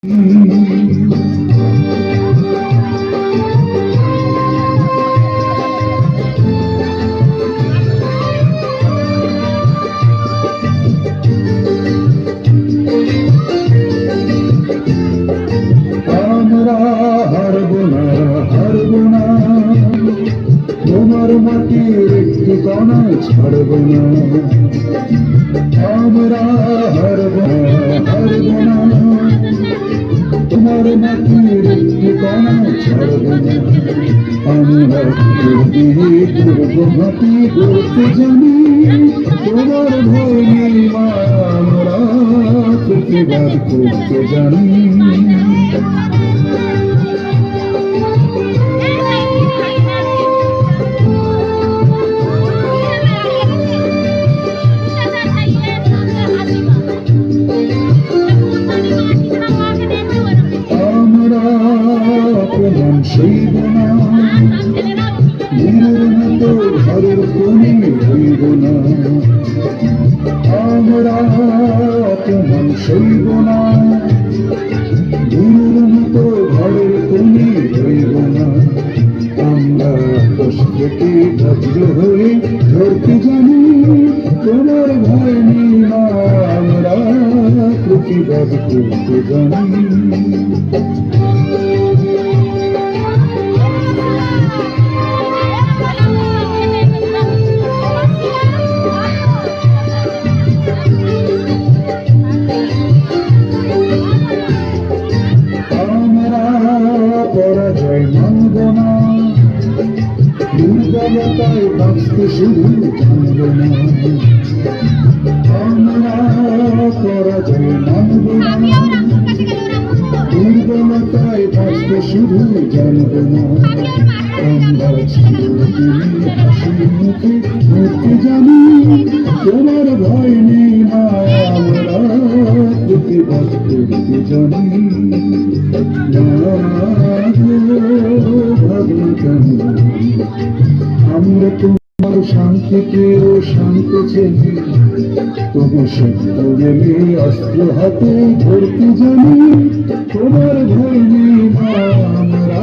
তোমার মাটির একটি কণা ছাড়ব না, আমরা হারব না, তোমার মাটির একটি কণা ছাড়ব না। আমরা করব মাটি করতে জানি, তোমার ভয় নেই মা, আমরা প্রতিবাদ করতে জানি। প্রমাণ সইব না, বীরের মতো ঘরের কোণে হইব না। আমরা প্রমাণ সইব না, বীরের মতো ঘরের কোণে হইব না। আমরা আকাশ থেকে বজ্র হয়ে ধরতে জানি, তোমার ভয় নেই না, আমরা প্রতিবাদ করতে জানি। পরাজয় মানব না, দুর্বলতায় বাঁচতে শুধু জানব না। আমরা পরাজয় মানব না, দুর্বলতায় বাঁচতে শুধু জানব না। আমরা চিরদিন হাসি মুখে মরতে জানি, তোমার ভয় নেই না, আমরা প্রতিবাদ করতে জানি। আমরা তোমার শান্তিকে ও শান্ত ছেলে, তবু সত্য গেলে অস্ত্র হাতে ধরতে জানি, তোমার ভয় নেই মা, আমরা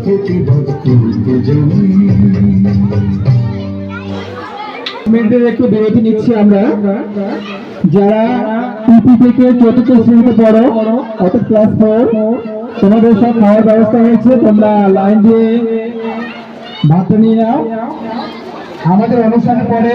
প্রতিবাদ করতে জানি। মিনিটের একটু বিরতি নিচ্ছি আমরা। যারা ইপি থেকে চতুর্থ শ্রেণীতে পড়ো, অর্থাৎ ক্লাস 4, তোমাদের সব খাওয়ার ব্যবস্থা হয়েছে, তোমরা লাইন দিয়ে ভাতটা নিয়ে নাও। আমাদের অনুষ্ঠানের পরে